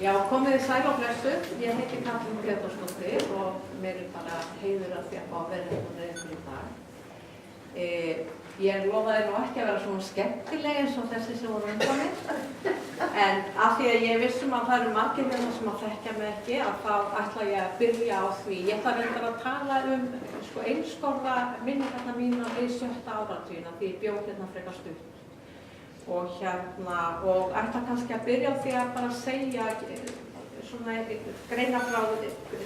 Já, komið þið sæl og blessuð. Ég heiti Katrín Grétarsdóttir og mér bara heiður að því að fá að vera hérna með ykkur í dag. Ég lofaði nú ekki að vera svona skemmtileg eins og þessi sem voru undan mér. En af því að ég vissum að það eru margir hérna sem að þekkja mig ekki, að þá ætla ég að byrja á því. Ég ætla reyndar að tala einskorða minningarnar mína við 7. áratugina því ég bjó hérna frekar stutt. Og ætla kannski að byrja á því að bara segja svona greina frá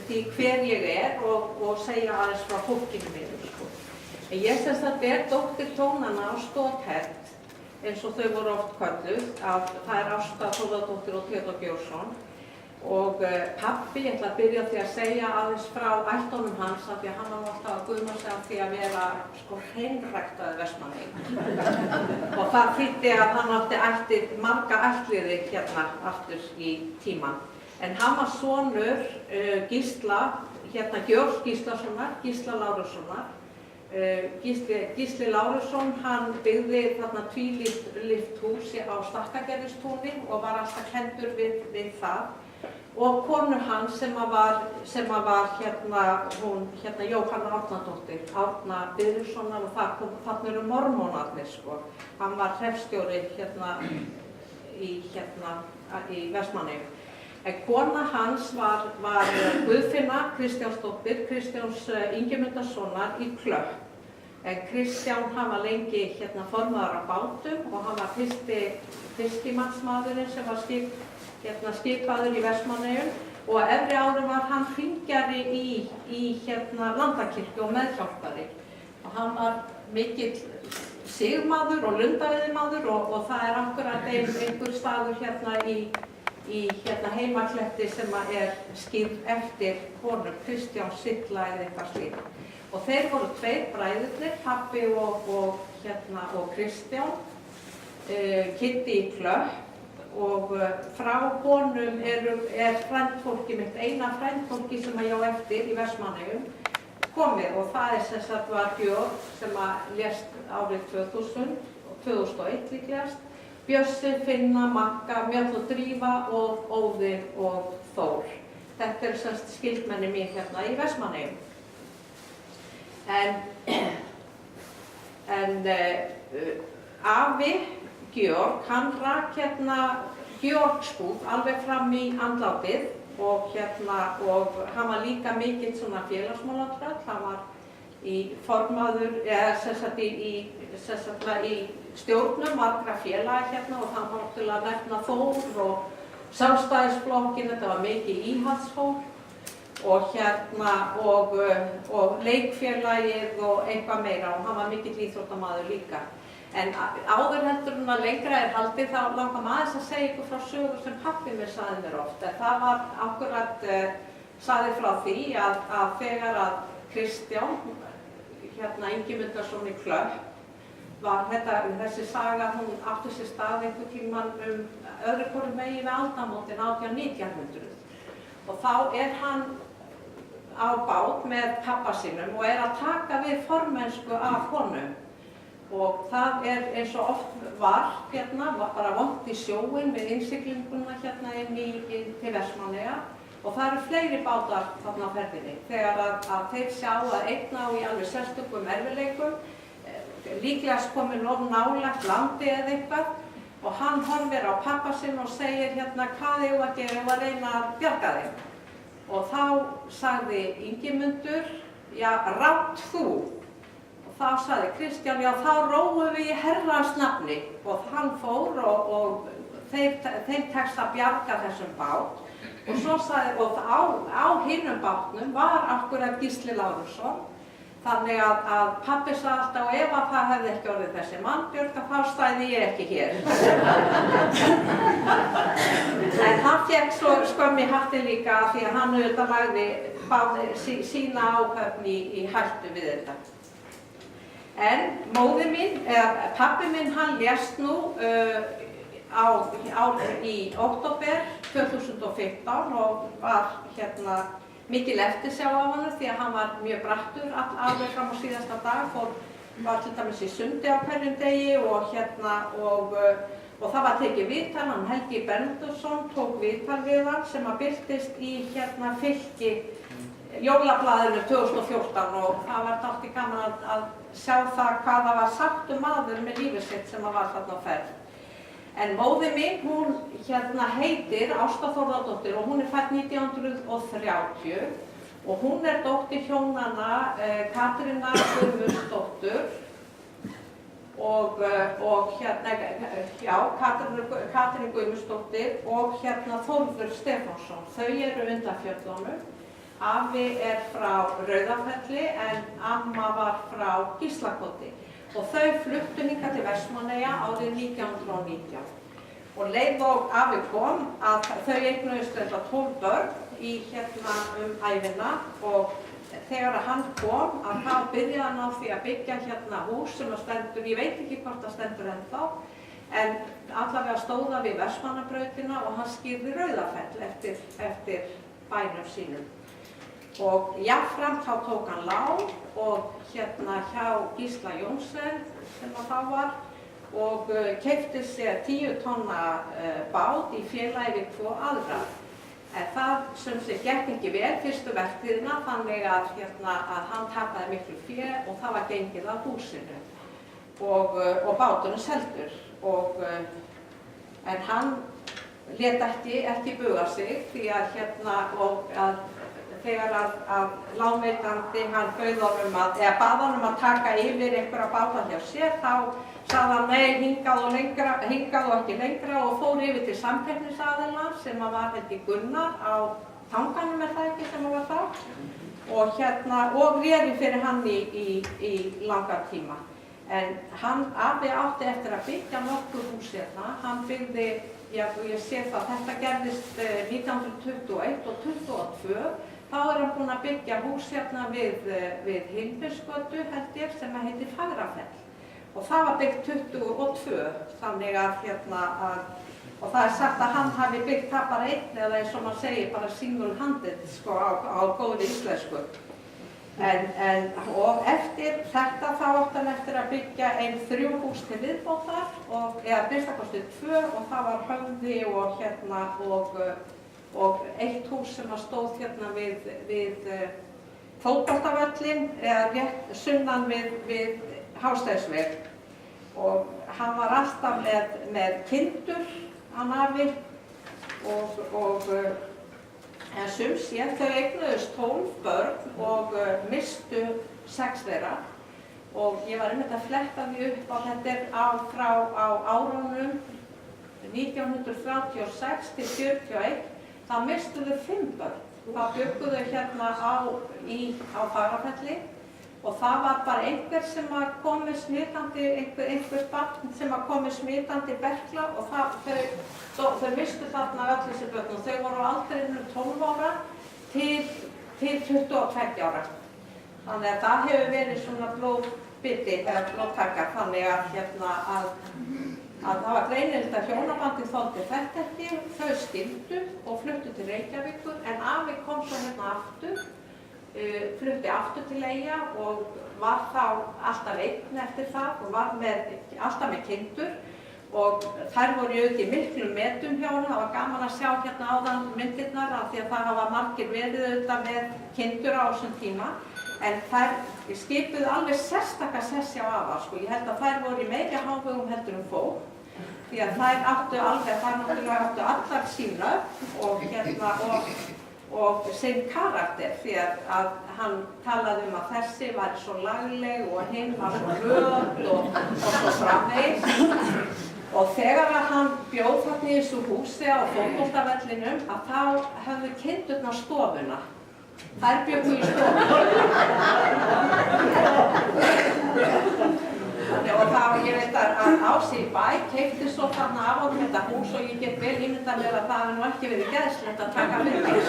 því hver ég er og segja aðeins frá fólkinu mínu. Ég sem sagt dóttir tónanna á Stothett, eins og þau voru oft kölluð, að það er Ásta Þórðardóttir og Theodór Björnsson. Og pabbi, ég ætla að byrja á því að segja aðeins frá ættunum hans, af því að hann var alltaf að guðma sig af því að vera hreinræktaður Vestmannaeyingur. Og það þýddi að hann átti marga ættliði hérna aftur í tímann. En hann var sonur Gísla, Georg Gíslasonar, Gísla Lárussonar. Gísli Lárusson, hann byggði þarna tvílyft hús á Stakkagerðistúni og var alltaf kenndur við það. Og konu hans sem var hún Jóhanna Árnadóttir, Árna Byrðurssonar, og þarna eru mormónarnir sko. Hann var hreppstjóri í Vestmannaeyjum. En kona hans var Guðfinna Kristjánsdóttir, Kristjáns Ingimundarsonar í Klöpp. En Kristján, hann var lengi formaður á bátum og hann var fyrsti fiskimannsmaðurinn sem var skipaður í Vestmannaeyjum, og á efri árum var hann hringjari í Landakirkju og meðhjálpari. Og hann var mikill sigmaður og lundaveiðimaður og það er akkurat einhver staður í Heimakletti sem er skýrð eftir honum, Kristján Silla eða eitthvað slíkt. Og þeir voru tveir bræðurnir, pabbi og Kristján, Kitty í Klöpp, og frá honum er frændfólki mitt, eina frændfólki sem ég á eftir í Vestmannaeyjum komið, og það er sem sagt var Björn sem lést árið 2001 líklegast, Bjössi, Finna, Magga, Mjöll og Drífa og Óðir og Þór. Þetta eru semst skyldmenni mín hérna í Vestmannaeyjum. En afi Georg, hann rak Georgsbúð alveg fram í andlátið og hann var líka mikill svona félagsmálatröll. Hann var formaður, í stjórnum margra félaga og það var til að nefna Þór og Sjálfstæðisflokkinn, þetta var mikið íhaldsfólk, og leikfélagið og eitthvað meira, og hann var mikill íþróttamaður líka. En áður heldur en að lengra er haldið, þá langar maður aðeins að segja ykkur frá sögur sem pabbi mér sagði mér oft. Það var akkurat sagði frá því að þegar að Kristján Ingimundarson í Klöpp var þessi saga, hún átti sér stað einhvern tímann öðru hvoru megin við aldamótin 1900. Og þá er hann á bát með pabba sínum og er að taka við formennsku af honum. Og það er eins og oft var bara vont í sjóinn við innsiglinguna inn til Vestmannaeyja, og það eru fleiri bátar þarna á ferðinni. Þegar að þeir sjá að einn á í alveg sérstökum erfiðleikum, líklegast komin of nálægt landi eða eitthvað, og hann horfir á pabba sinn og segir hvað eigum að gera, eigum að reyna að bjarga þeim. Og þá sagði Ingimundur, já, rátt þú. Og þá sagði Kristján, já, þá róum við í Herrans nafni. Og hann fór og þeim tekst að bjarga þessum bát. Og svo sagði, og á hinum bátnum var akkurat Gísli Lárusson. Þannig að pabbi sagði alltaf, og ef að það hefði ekki orðið þessi mannbjörg, þá stæði ég ekki hér. En hann fékk svo skömm í hatti líka því að hann auðvitað lagði sína áhöfn í hættu við þetta. En móðir mín, pabbi minn, hann lést nú í október 2015 og var mikil eftirsjá af hann því að hann var mjög brattur alveg fram á síðasta dag, var til dæmis í sundi á hverjum degi og og það var tekið viðtal, hann Helgi Bernharðsson tók viðtal við hann sem að birtist í Fylki jólablaðinu 2014 og það var dálítið gaman að sjá það hvað það var sagt maður með lífið sitt sem var þarna á ferð. En móðir mín, hún heitir Ásta Þórðardóttir og hún fædd 1930 og hún dóttir hjónanna Katrínar Guðmundsdóttur og Katrín Guðmundsdóttir og Þórður Stefánsson. Þau undan fjöllunum. Afi frá Rauðafelli en amma var frá Gíslakoti og þau fluttu hingað til Vestmannaeyja árið 1919. Og leið og afi kom að þau eignuðust 12 börn í ævina og þegar hann kom að þá byrjaði hann á því að byggja hús sem stendur, ég veit ekki hvort það stendur ennþá, en allavega stóða við Vestmannabrautina og hann skýrði Rauðafell eftir bænum sínum. Og jafnframt þá tók hann lán og hjá Gísla Jónsson sem þá var og keypti sér 10 tonna bát í félagi við 2 aðra. En það sem gekk ekki vel fyrstu vertíðina þannig að hann tapaði miklu fé og það var gengið af húsinu og báturinn seldur. En hann lét ekki buga sig því að þegar að lánveitandi hann bauð honum bað honum að taka yfir einhverja báta hjá sér, þá sagði hann nei, hingað og ekki lengra og fór yfir til samkeppnisaðila sem var Gunnar á Tanganum það ekki sem var þá og réði fyrir hann í langan tíma. En afi átti eftir að byggja nokkur hús hann byggði, ég sé það, þetta gerðist 1921 og 22. Þá hann búinn að byggja hús við Hildirsgötu sem heitir Fagrafell og það var byggt 22, þannig og það sagt að hann hafi byggt það bara einn eða eins og maður segir bara single-handed á góðri íslensku. Og eftir þetta þá átti hann eftir að byggja 3 hús til viðbótar eða minnstakosti 2 og það var Höfði og 1 hús sem stóð við fótboltavöllinn eða rétt sunnan við Hásteinsveg og hann var alltaf með kindur hann afi en sum sé þau eignuðust 12 börn og misstu 6 þeirra og ég var einmitt að fletta því upp að þetta frá árunum 1936 til 41. Þá mistu þau 5 börn. Þá bjuggu þau á Fagrafelli og það var bara einhver sem kom með smitandi, einhver barn sem kom með smitandi berkla og þau mistu þarna öll þessi börn og þau voru á aldrinum 12 ára til 22 ára. Þannig að það hefur verið svona blóðbiti eða blóðtaka þannig að það var greinilegt að hjónabandið þoldi þetta ekki, þau skildu og fluttu til Reykjavíkur en afi kom svo aftur, flutti aftur til Eyja og var þá alltaf einn eftir það og var alltaf með kindur og þær voru auðvitað í miklum metum hjá henni, það var gaman að sjá áðan myndirnar af því að það hafa margir verið auðvitað með kindur á þessum tíma en þær skipuðu alveg sérstaka sessi á afa, ég held að þær voru í meiri hávegum heldur fólk því að þær náttúrulega áttu allar sína og sinn karakter því að hann talaði að þessi var svo lagleg og hinn var svo röð og svo framvegis og þegar hann bjóð þarna í þessu húsi á fótboltavellinum að þá höfðu kindurnar stofuna. Þær bjuggu í stofuna. Og þá, ég veit að Ási í bæ keypti svo þarna af honum þetta hús og ég get vel ímyndað mér að það hafi nú ekki verið geðslegt að taka myndir.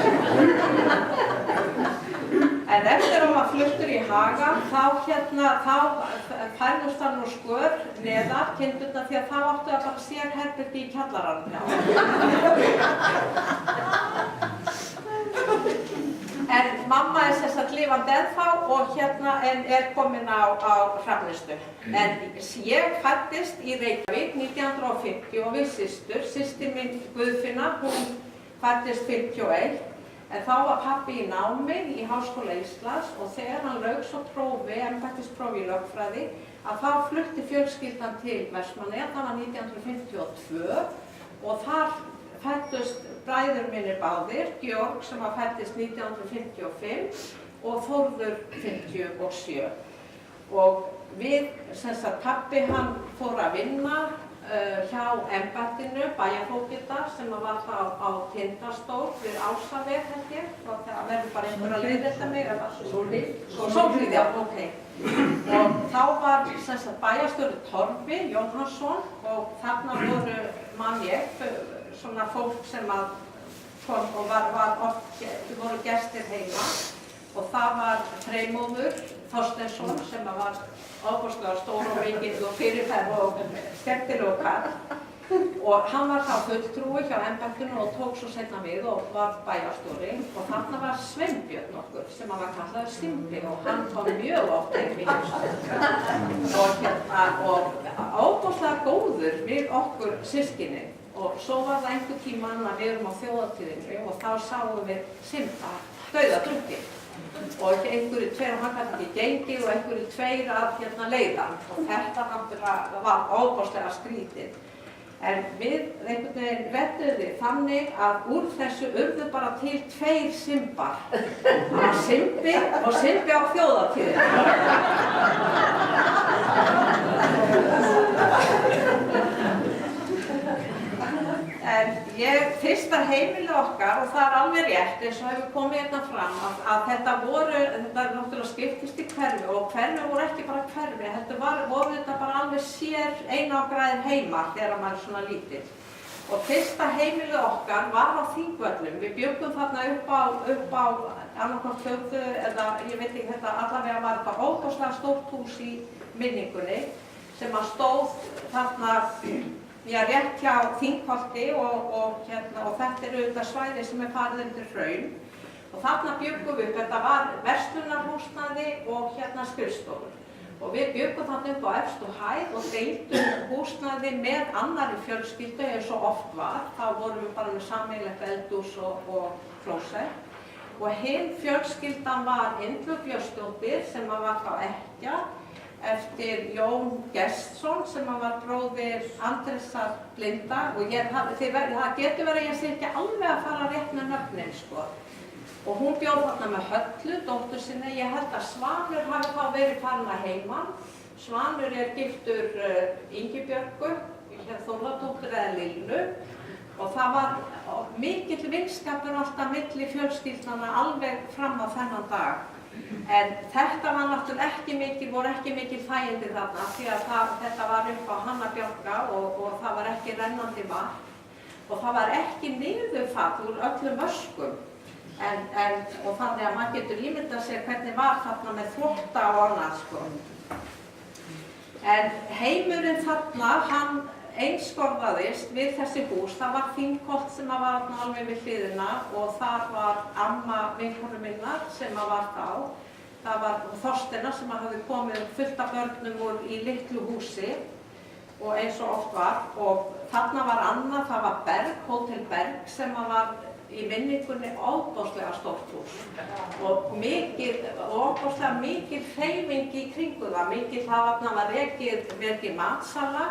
En eftir að hann var fluttur í Haga, þá færðust hann nú skör neðar kindurnar því að þá áttu að bara sérherbergi í kjallaranum. En mamma sem sagt lifandi ennþá og hérna en komin á Hrafnistu. En ég fæddist í Reykjavík 1950 og við systir mín Guðfinna, hún fæddist 51. En þá var pabbi í námi í Háskóla Íslands og þegar hann lauk svo prófi, embættisprófi í lögfræði, að þá flutti fjölskyldan til Vestmannaeyja, það var 1952 og þar fæddust bræður mínir báðir, Georg sem fæddist 1955 og Þórður 57. Og við, sem sagt, pabbi hann fór að vinna hjá embættinu, bæjarfógeta sem var þá á Tindastóll við Ásaveg held ég, og það verður bara einhver að leiðrétta mig. Sólhlíð, já, ok. Og þá var sem sagt bæjarstjóri Torfi Jóhannsson og þarna man ég, svona fólk sem kom og voru gestir heima og það var Freymóður Þorsteinsson sem var ofboðslega stór og mikill og fyrirferð og skemmtilegur karl og hann var þá fulltrúi hjá embættinu og tók svo seinna við og var bæjarstjóri og þarna var Sveinbjörn okkur sem var kallaður Simbi og hann kom mjög oft heim í og ofboðslega góður við okkur systkinin og svo var það einhver tímann að við erum á þjóðhátíðinni og þá sáum við Simba dauðadrukkinn og einhverju tveir og hann gæti ekki gengið og einhverju tveir að leiða og þetta náttúrulega var ofboðslega skrítið. En við einhvern veginn rettuðum við þannig að úr þessu urðu bara til tveir Simbar. Það var Simbi og Simbi á þjóðhátíðinni. En fyrsta heimili okkar, og það er alveg rétt eins og hefur komið hérna fram, að þetta náttúrulega skiptist í hverfi og hverfi voru ekki bara hverfi, voru þetta bara alveg sér einangræðir heimar þegar maður er svona lítill. Og fyrsta heimili okkar var á Þingvöllum, við bjuggum þarna upp á annarkvort fjórðu eða ég veit ekki þetta, allavega var þetta ofboðslega stórt hús í minningunni sem stóð þarna rétt hjá Þingholti og þetta er auðvitað svæði sem farið undir hraun og þarna bjuggum við upp, þetta var verslunarhúsnæði og skrifstofur og við bjuggum þarna upp á efstu hæð og deildum húsnæði með annarri fjölskyldu eins og oft var, þá vorum við bara með sameiginlegt eldhús og klósett og hin fjölskyldan var Indlu Björnsdóttir sem var þá ekkja eftir Jón Gestsson sem var bróðir Andrésar blinda og það getur verið að ég sé ekki alveg að fara rétt með nöfnin sko. Og hún bjó þarna með Höllu, dóttur sinni, ég held að Svanur hafi þá verið farin að heiman. Svanur er giftur Ingibjörgu, Þórðardóttur eða Lillu og það var mikill vinskapur alltaf milli fjölskyldnanna alveg fram á þennan dag. En þetta var náttúrulega voru ekki mikil þægindi þarna því að þetta var upp á Hannabjörga og það var ekki rennandi vatn og það var ekki niðurfall úr öllum öskum og þannig að maður getur ímyndað sér hvernig var þarna með þvotta og annað sko. En heimurinn þarna, hann einskorðaðist við þessi hús, það var Þingholt sem var alveg við hliðina og þar var amma vinkonu minnar sem var þá. Það var Þorsteina sem hafði komið fullt af börnum í litlu húsi og eins og oft var og þarna var annað, það var Berg, Hótel Berg sem var í minningunni ofboðslega stórt hús og ofboðslega mikil hreyfing í kringu það, það var rekið matsala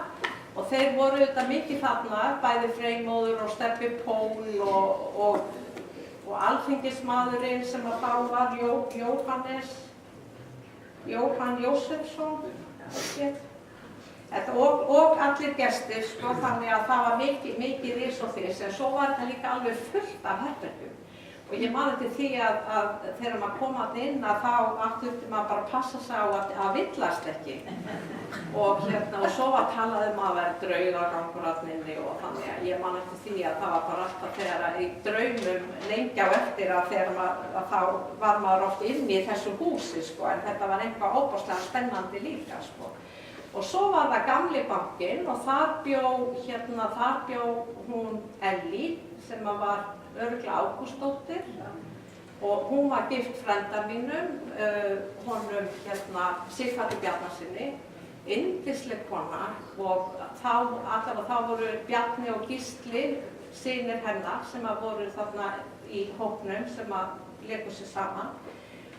og þeir voru auðvitað mikið þarna, bæði Freymóður og Stebbi Pól og alþingismaðurinn sem þá var Jóhann Jósefsson og allir gestir, sko, þannig að það var mikið ris og þess, en svo var þetta líka alveg fullt af herbergjum. Og ég man eftir því að þegar maður kom að inn að þá þurfti maður bara að passa sig á að villast ekki. Og svo var talað að vera draugagangur þarna inni og þannig að ég man eftir því að það var bara alltaf þegar í draumum lengi á eftir að þá var maður oft inni í þessu húsi, sko, en þetta var eitthvað ofboðslega spennandi líka, sko. Og svo var það Gamli bankinn og þar bjó hún Ellý sem var örugglega Ágústsdóttir og hún var gift frænda mínum, honum Sighvati Bjarnasyni, yndisleg kona og þá voru Bjarni og Gísli, synir hennar sem voru þarna í hópnum sem léku sig saman.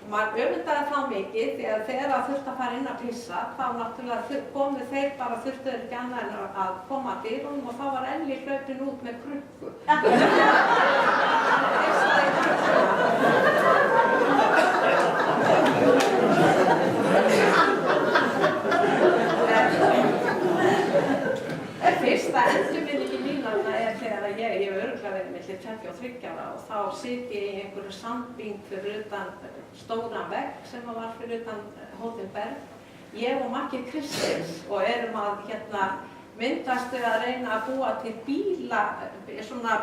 Maður öfundaði þá mikið því að þegar það þurfti að fara inn að pissa þá náttúrulega komu þeir bara þurftu þeir ekki annað en að koma að dyrunum og þá var Elli hlaupin út með krukku. Fyrsta endurminningin mín þegar ég hef örugglega verið milli 23 ára og þá sit ég í einhverju sandbing fyrir utan stóran vegg sem var fyrir utan Hótel Berg. Ég og Maggi Kristins og erum að myndast við að reyna að búa til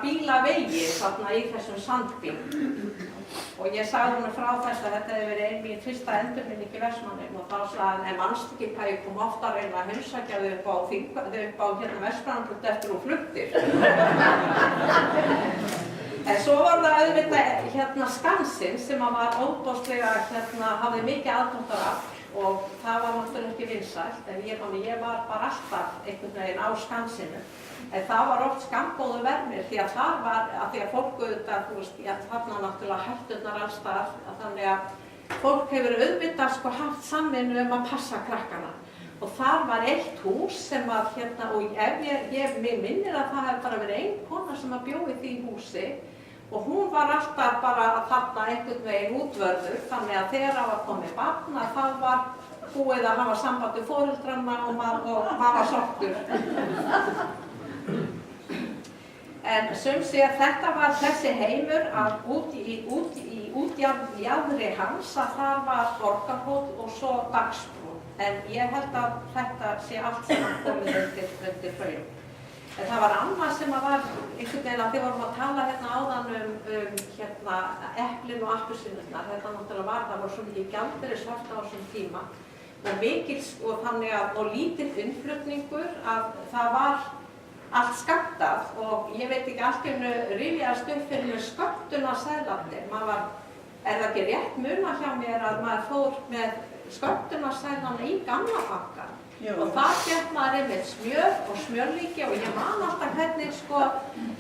bílavegi þarna í þessum sandbing. Og ég sagði honum frá þess að þetta hefði verið mín fyrsta endurminning í Vestmannaeyjum og þá sagði hann, en manstu ekki hvað ég kom ofta að reyna að heimsækja þau upp á Vestmannaeyjum eftir þú fluttir. En svo var það auðvitað Skansinn sem var óbóðslega, hafði mikið aðdráttarafl og það var náttúrulega ekki vinsælt, en ég var bara alltaf einhvern veginn á Skansinu. En það var oft skammgóður vermir því að þar var, því að fólk auðvitað, þarna náttúrulega hætturnar alls staðar, þannig að fólk hefur auðvitað haft samvinnu að passa krakkana. Og þar var eitt hús sem og mér minnir að það hefði bara verið ein kona sem bjó í því húsi og hún var alltaf bara þarna einhvern veginn útvörður, þannig að þegar það var komið barn að það var búið að hafa samband við foreldrana og maður var sáttur. En þetta var þessi heimur að út í jaðri hans að þar var Borgarhóll og svo Dagsbrún. En ég held að þetta sé allt sem komið undir hraun. En það var annað sem var einhvern veginn að þið vorum að tala áðan eplin og appelsínurnar. Þetta náttúrulega það var svo mikið gjaldeyrisvart á þessum tíma. Og lítill innflutningur að það var allt skammtað og ég veit ekki allt rifjaðist upp fyrir með skömmtunarseðlarnir. Er það ekki rétt munað hjá mér að maður fór með skömmtunarseðlarna í gamla banka og þar fékk maður einmitt smjör og smjörlíki og ég man alltaf hvernig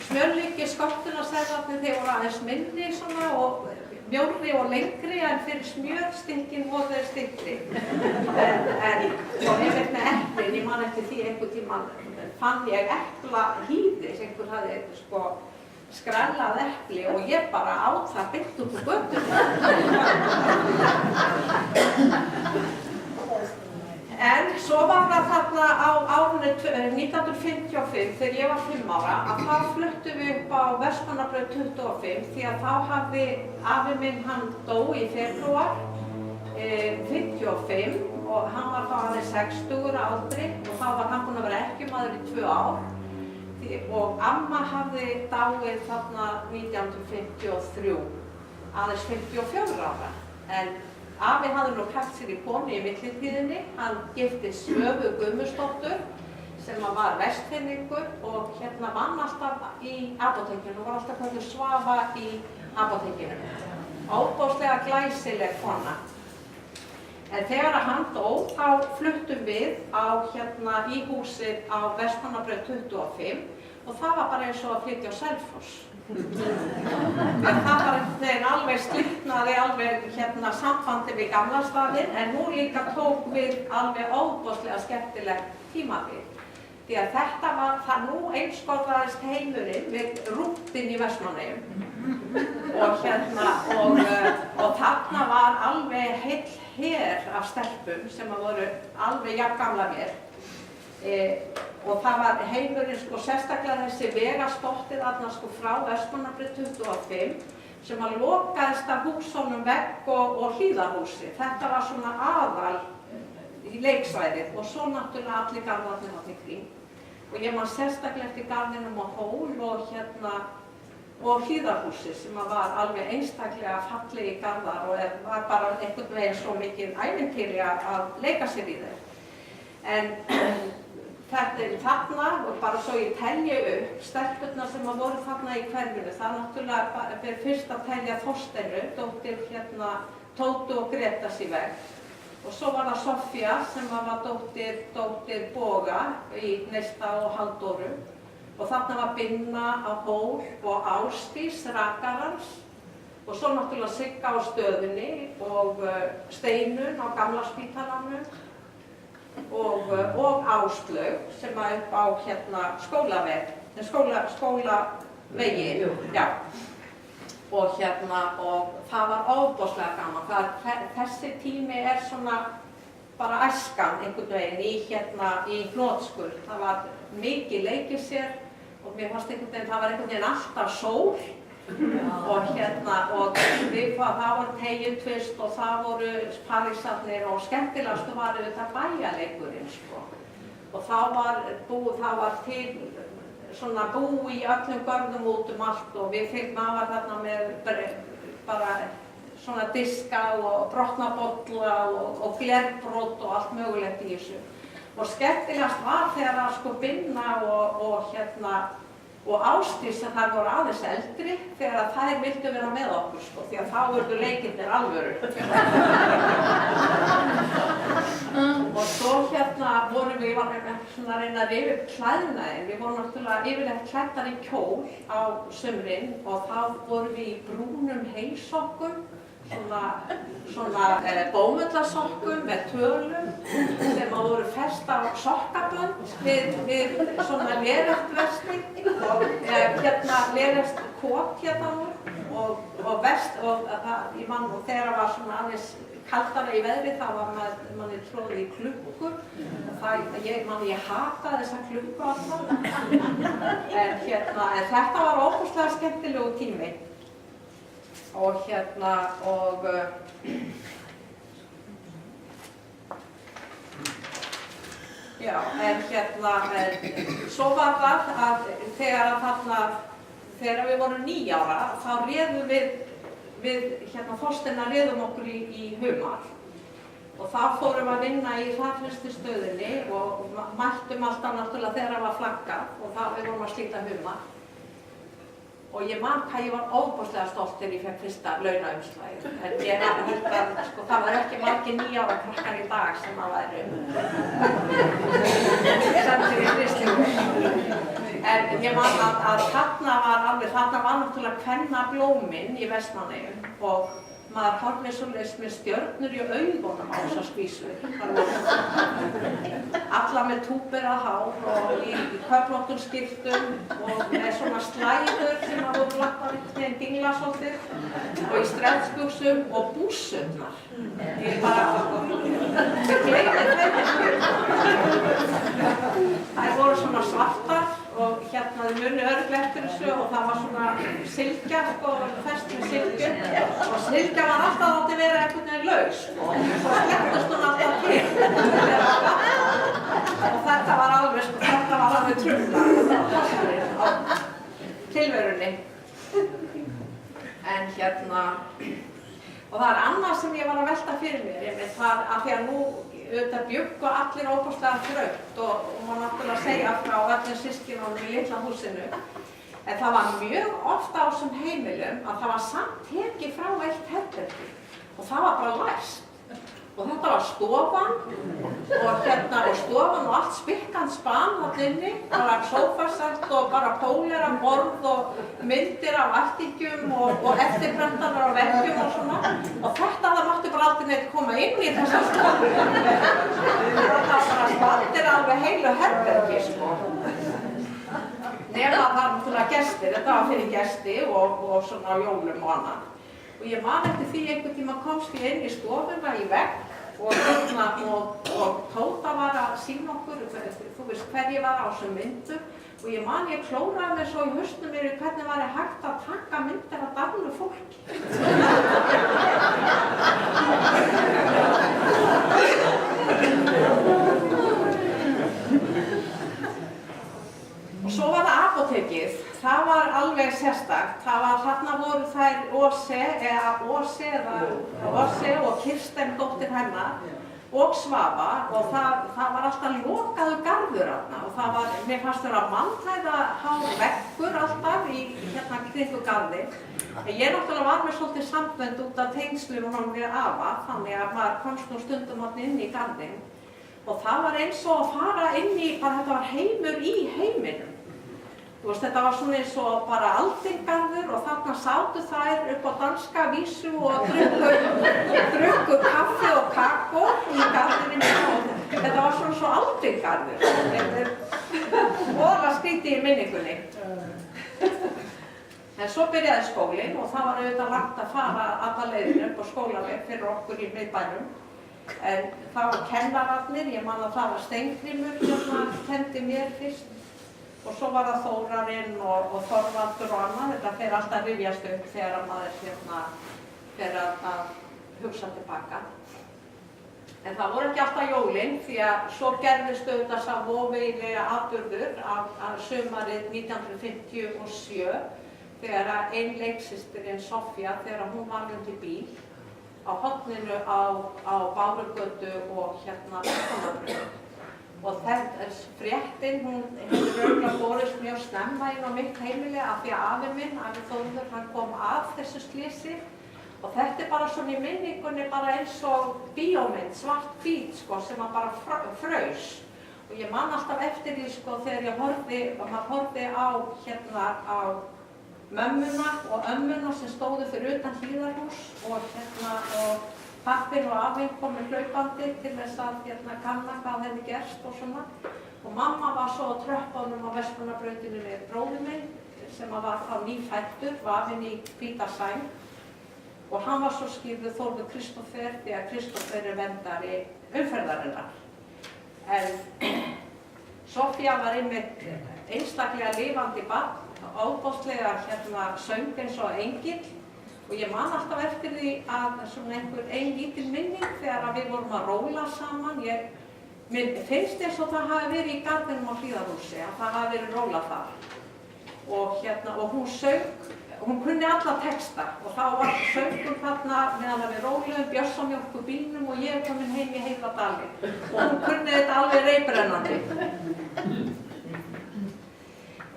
smjörlíki, skömmtunarseðlarnir þeir voru aðeins minni svona og mjórri og lengri en fyrir smjörstykkin voru þeir styttri. Og einmitt með eplin, ég man eftir því einhvern tímann fann ég eplahýði sem einhver hafði skrælað epli og ég bara át það beint út úr götunni. En svo var það þarna á árinu 1955 þegar ég var 5 ára að þá fluttum við upp á Vestmannabraut 25 því að þá hafði afi minn, hann dó í febrúar 55 og hann var þá aðeins 60 aldri og þá var hann búinn að vera ekkjumaður í 2 ár og amma hafði dáið þarna 1953, aðeins 54 ára. En afi hafði nú kæft sér í konu í millitíðinni, hann giftist Svövu Gummusdóttur sem var Vestfirðingur og vann alltaf í apótekinu og var alltaf kölluð Svafa í apótekinu. Óbóðslega glæsileg kona. En þegar hann dó, þá fluttum við í húsið á Vestmannabraut 25 og það var bara eins og að flytja á Selfoss. Það var alveg slitnaði sambandi við gamla staðinn en nú líka tók við alveg óbóðslega skemmtilegt tímabil. Því að þetta var, það nú einskorðaðist heimurinn við rúntinn í Vestmannaeyjum og þarna var alveg heill her af stelpum sem voru alveg jafn gamla mér og það var heimurinn sérstaklega þessi vegaspottið þarna frá Vestmannabraut 25 sem lokaðist af húsunum vegg og hlíðarhúsi. Þetta var svona aðal í leiksvæðið og svo náttúrulega allir garðarnir þarna í kring. Og ég man sérstaklega eftir garðinum á Hól og hlíðarhúsi sem var alveg einstaklega fallegi garðar og var bara einhvern veginn svo mikið ævintýri að leika sér í þeim. En þarna, bara svo ég telji upp, stelpurnar sem voru þarna í hverfinu, það náttúrulega ber fyrst að telja Þorsteinu, dóttir Tótu og Gretas í veg. Og svo var það Soffía sem var dóttir Boga í Neista og Halldóru. Og þarna var Binna á Hól og Ásdís, rakarans. Og svo náttúrulega Sigga á Stöðinni og Steinun á Gamla spítalanum. Og Áslaug sem var upp á skólavegi, já. Og það var ofboðslega gaman. Þessi tími svona bara æskan einhvern veginn í hnotskurn. Það var mikið leikið sér og mér fannst einhvern veginn, það var einhvern veginn alltaf sól. Og það var Teygjutvist og það voru Parísarnir og skemmtilegastu var auðvitað bæjarleikurinn, sko. Og það var til svona bú í öllum görðum út allt og maður var þarna með bara svona diska og brotnabolla og glerbrot og allt mögulegt í þessu. Og skemmtilegast var þegar að sko Binna og Ásdís sem þær voru aðeins eldri þegar að þær vildu vera með okkur, sko, því að þá urðu leikirnir alvöru. Og svo vorum við svona að reyna að rifja upp klæðnaðinn. Við vorum náttúrulega yfirleitt klæddar í kjól á sumrin og þá vorum við í brúnum heilsokkum, svona bómullasokkum með tölum sem voru fest á sokkabönd við svona lereftvesti og lereft kot og vest og ég man og þegar það var svona aðeins kaldara í veðri þá var manni tróðið í klukkur og ég hataði þessa klukku alltaf en þetta var óbúslega skemmtilegu tími. Og já, svo var það að þegar við vorum 9 ára, þá réðum við Þorsteina réðum okkur í humar. Og þá fórum að vinna í hraðfrystistöðinni og mættum alltaf náttúrulega þegar það var flaggað og við vorum að slíta humar. Og ég man hvað ég var óbúslega stolt þegar ég fekk fyrsta launaumslagið. En ég held að það var ekki margir 9 ára krakkar í dag sem að væru sendir í frystingu. En ég man að þarna var náttúrulega kvennablóminn í Vestmannaeyjum og maður horfði svoleiðis með stjörnur í augunum á þessa skvísu. Alla með túperað hár og í köflóttum skyrtum og með svona slæður sem að voru lagt á einhvern dingla svolítið og í strettsbuxum og bússurnar. Ég gleymi þeim ekki. Þær voru svona svartar og þið muni örugglega eftir þessu og það var svona sylgja, fest með sylgju og sylgja var alltaf átti vera einhvern veginn laus og svo slepptist hún alltaf til. Og þetta var alveg truflað á tilverunni. En og það annað sem ég var að velta fyrir mér, það af því að nú auðvitað bjuggu allir óbúslega þröngt og maður náttúrulega segja frá öllum systkinunum í litla húsinu. En það var mjög ofta á þessum heimilum að það var samt tekið frá eitt herbergi og það var bara læst. Og þetta var stofan og stofan og allt spikkan span þarna inni, bara sófasett og bara pólera, borð og myndir af ættingjum og eftirprentanir á veggjum og svona. Og þetta mátti bara aldrei neitt koma inn í þessa stofu. Það var bara spaldir alveg heilu herbergi, sko. Nema það var náttúrulega gestir, þetta var fyrir gesti og svona jólum og annað. Og ég man eftir því einhvern tíma komst ég inn í stofuna í vegg og Tóta var að sýna okkur, þú veist hverjir var á þessum myndum og ég man ég klóraði mér svo í hausnum mér hvernig var hægt að taka myndir af dagnu fólki. Og svo var það apótekið. Það var alveg sérstakt. Þarna voru þær Åse og Kirsten dóttir hennar og Svafa og það var alltaf lokaður garður þarna og það var, mér fannst vera manntæða hár veggur alltaf í hérna kringu garðinn. Ég náttúrulega var með svolítið sambönd út af tengslum honum við afa, þannig að maður komst nú stundum hann inn í garðinn og það var eins og að fara inn í, bara þetta var heimur í heiminum. Þú veist, þetta var svona eins og bara aldingarður og þarna sátu þær upp á danska vísu og drukku kaffi og kakó í garðinum og þetta var svona svo aldingarður. Þetta er voðalega skrítið í minningunni. En svo byrjaði skólinn og það var auðvitað langt að fara alla leiðinu upp á skólaveg fyrir okkur í miðbænum. En það var kennararnir, ég man að það var Steingrímur sem kenndi mér fyrst. Og svo var það Þórarinn og Þorvaldur og annað, þetta fer alltaf að rifjast upp þegar maður fer að hugsa tilbaka. En það voru ekki alltaf jólin því að svo gerðist auðvitað sá voveiflega atburður af sumarið 1957 þegar ein leiksystirinn Soffía, þegar hún var undir bíl á horninu á Bárugötu og hérna Vesturlandsbraut. Og þetta fréttin, hún hefur raunlega borist mjög snemma inn á mitt heimili af því að afi minn, afi Þórður, hann kom að þessu slysi. Og þetta er bara svona í minningunni bara eins og bíómynd, svart-hvít sko, sem að bara fraus. Og ég man alltaf eftir því sko þegar maður horfði á hérna á mömmuna og ömmuna sem stóðu fyrir utan Hlíðarhús og hérna og pappinn og afinn komu hlaupandi til þess að kanna hvað hefði gerst og svona. Og mamma var svo á tröppunum á Vesturlandsbrautinu með bróður minn sem var þá nýfæddur, vafinn í hvíta sæng. Og hann var svo skírður Þórður Kristófer því að Kristófer er verndari umferðarinnar. En Soffía var einmitt einstaklega lifandi barn, ofboðslega söng eins og engill. Og ég man alltaf eftir því að svona ein lítil minning þegar við vorum að róla saman. Mér finnst eins og það hafi verið í garðinum á Hlíðarhúsi, að það hafi verið rólað þar. Og hún söng, hún kunni alla texta og þá var söngur þarna meðan við róluðum Bjössamjólk úr bílnum og ég komin heim í Heiðadali. Og hún kunni þetta alveg reiprennandi.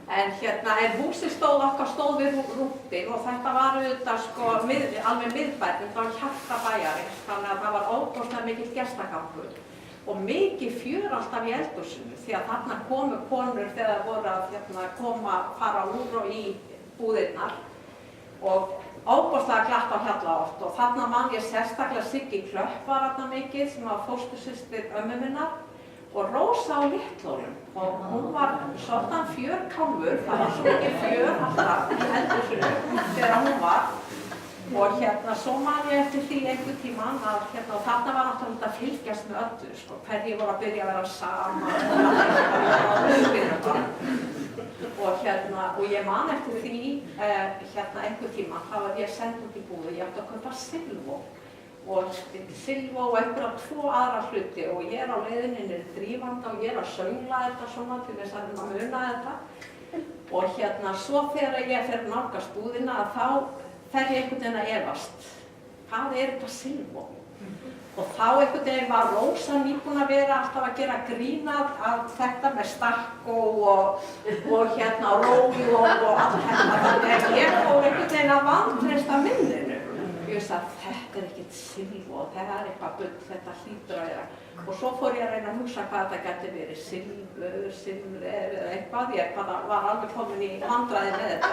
En húsið stóð við rúntinn og þetta var auðvitað sko alveg miðbærinn, það var hjarta bæjarins, þannig að það var ótrúlega mikill gestagangur og mikið fjör alltaf í eldhúsinu því að þarna komu konur þegar voru að fara úr og í búðirnar og óbúslega glatt á Hjallaholt og þarna man ég sérstaklega Siggi Klöpp var þarna mikið sem var fóstursystir ömmu minnar og Rósa á Littlólum og hún var svona fjörkálfur, það var svo mikið fjör alltaf í eldhúsinu þegar hún var og svo man ég eftir því einhvern tímann að og þarna var náttúrulega að fylgjast með öllu sko, hvernig voru að byrja að vera saman og ég man eftir því einhvern tímann, þá var ég send út í búðu, ég átti að kaupa Silvó og einhverja 2 aðra hluti og ég á leiðinni niður Þrívanda og ég að söngla þetta svona til þess að muna þetta og svo þegar ég fer nálgast búðina þá fer ég einhvern veginn að efast hvað er þetta Silvó og þá einhvern veginn var Rósa nýbúin að vera alltaf að gera grín að þetta með Stakko og Rójó og allt þetta þannig að ég fór einhvern veginn að vantreysta minninu. Ég veist að þetta er ekkert Silvó, það er eitthvað bull, þetta hlýtur að vera. Og svo fór ég að reyna að hugsa hvað þetta gæti verið, silfur eða eitthvað, ég var alveg komin í vandræði með þetta.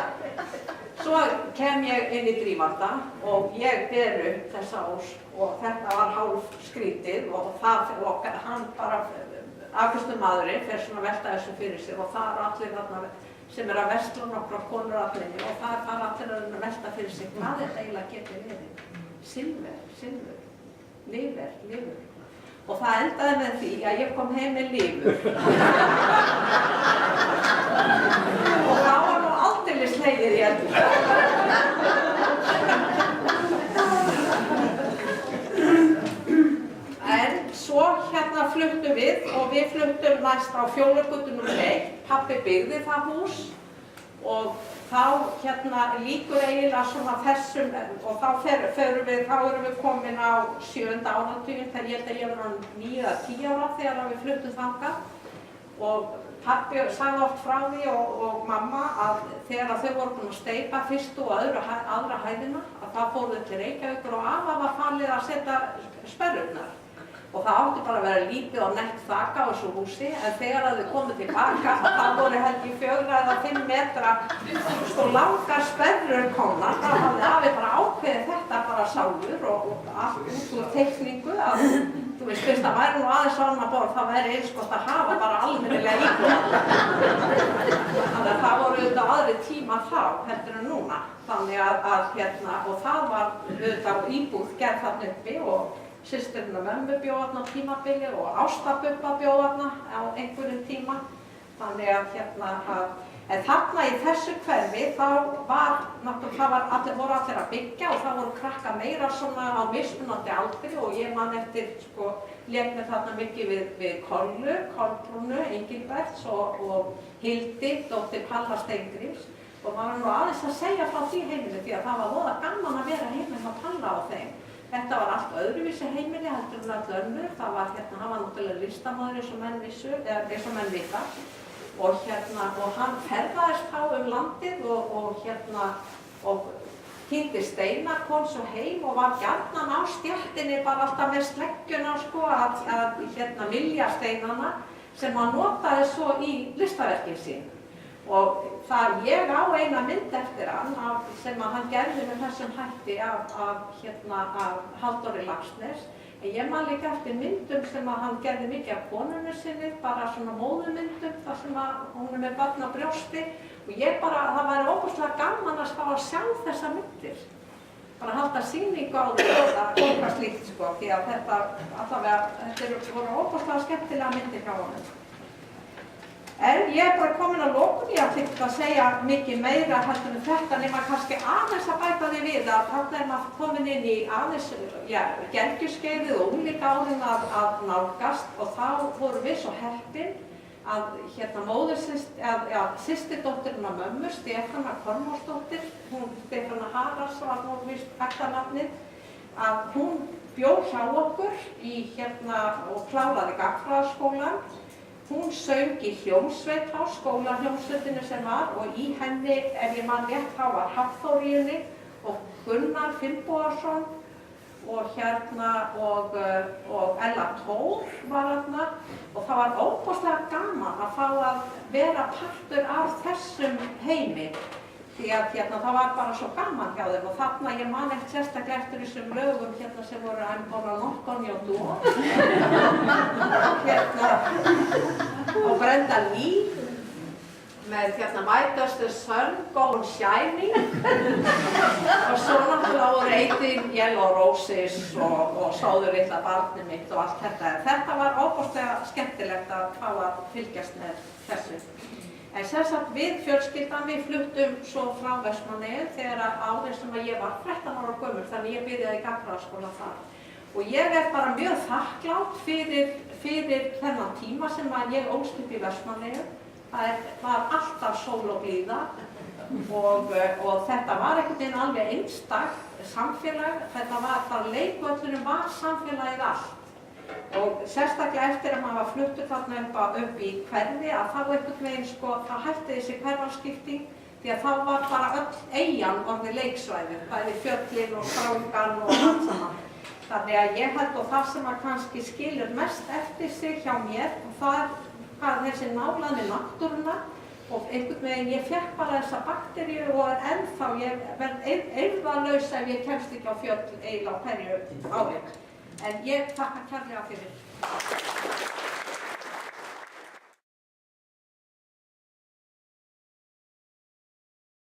Svo kem ég inn í Þrívanda og ég ber upp þessa ósk og þetta var hálf skrítið og hann bara, afgreiðslumaðurinn, fer svona að velta þessu fyrir sig og það allir þarna sem að versla nokkrar konur af henni og það fara allir að velta fyrir sig hvað þetta eiginlega getur verið. Silfur, lifur. Og það endaði með því að ég kom heim með lifur. Og það var nú aldeilis hlegið í eldhúsinu. En svo fluttum við og við fluttum næst á Fjólugötu nr. 1. Pabbi byggði það hús og þá lýkur eiginlega svona þessum og þá erum við komin á 7. áratuginn þegar ég held að ég var 9 eða 10 ára þegar við fluttum þangað og pabbi sagði oft frá því og mamma að þegar þau voru búin að steypa fyrstu og aðra hæðina að það fóru til Reykjavíkur og afa var falið að setja sperrurnar. Og það átti bara að vera lítið og nett þak á þessu húsi, en þegar þau komið tilbaka, það voru held í 4 eða 5 metra langar sperrur komnar. Það hafði afi bara ákveðið þetta bara sjálfur og allt út úr teikningu að, þú veist, fyrst að væri nú aðeins á annað borð, það væri eins gott að hafa bara almennilega íbúð. Þannig að það voru auðvitað aðri tíma þá heldur en núna. Þannig og það var auðvitað íbúð gerð þarna uppi og systurinn og mömmu bjó þarna á tímabili og Ástabubba bjó þarna á einhverjum tíma. Þannig en þarna í þessu hverfi allir voru að byggja og það voru krakkar meira svona á mismunandi aldri og ég man eftir lék mér þarna mikið við Kolbrúnu Engilberts og Hildi, dóttir Palla Steingríms og maður nú aðeins að segja frá því heimili því að það var voða gaman að vera heima hjá Palla á þeim. Þetta var allt öðruvísi heimili heldur en öll önnur. Það var hann var náttúrulega listamaður eins og menn vissu, eða eins og menn vita. Og hann ferðaðist þá landið og týndi steina, kom svo heim og var gjarnan á stéttinni bara alltaf með sleggjuna að vilja steinana sem hann notaði svo í listaverkin sín. Og ég á eina mynd eftir hann sem hann gerði með þessum hætti af Halldóri Laxness. En ég man líka eftir myndum sem hann gerði mikið af konunni sinni, bara svona móðurmyndum þar sem hún með barn á brjósti. Og það væri ofboðslega gaman að sjá þessa myndir. Bara halda sýningu á því eða eitthvað slíkt því að þetta voru ofboðslega skemmtilega myndir hjá honum. En ég bara komin að lokum, ég ætla ekki að segja mikið meira heldur en þetta nema kannski aðeins að bæta því við að þarna maður komin inn í aðeins gelgjuskeiðið og unglingaárin að nálgast og þá vorum við svo heppin að systurdóttirinn af mömmu, Stefana Kormársdóttir, Stefana Haralds var nú víst ættarnafnið, að hún bjó hjá okkur og kláraði gagnfræðaskólann. Hún söng í hljómsveit á skólahljómsveitinu sem var og í henni, ef ég man rétt, þá var Hafþór í henni og Gunnar Finnbogason og Ella Thor var þarna og það var óbúslega gaman að fá að vera partur af þessum heimi því að það var bara svo gaman hjá þeim og þarna ég man ekkert sérstaklega eftir þessum lögum sem voru I'm gonna knock on your door og Brenda Lee með My Does the Sun Go on Shining og svo náttúrulega voru 18 Yellow Roses og Sóðu litla barnið mitt og allt þetta. Þetta var óbúslega skemmtilegt að fá að fylgjast með þessu. En sem við fjölskyldan við fluttum svo frá Vestmannaeyjum þegar árið sem ég var 13 ára gömul, þannig ég byrjaði í gagnfræðaskóla þar. Og ég bara mjög þakklát fyrir þennan tíma sem ég ólst upp í Vestmannaeyjum. Það var alltaf sól og blíða og þetta var einhvern veginn alveg einstakt samfélag. Þetta var bara leikvöllurinn var samfélagið allt. Og sérstaklega eftir að maður var fluttur þarna upp í hverfi að þá einhvern veginn það hætti þessi hverfaskipting því að þá var bara öll eyjan orðið leiksvæði, bæði fjöllin og Skráingan og allt saman. Þannig að ég held og það sem kannski skilur mest eftir sig hjá mér og það þessi nálægð við náttúruna og einhvern veginn ég fékk bara þessa bakteríu og ennþá ég verð eirðalaus ef ég kemst ekki á fjöll eiginlega á hverju ári. En ég þakka kærlega fyrir.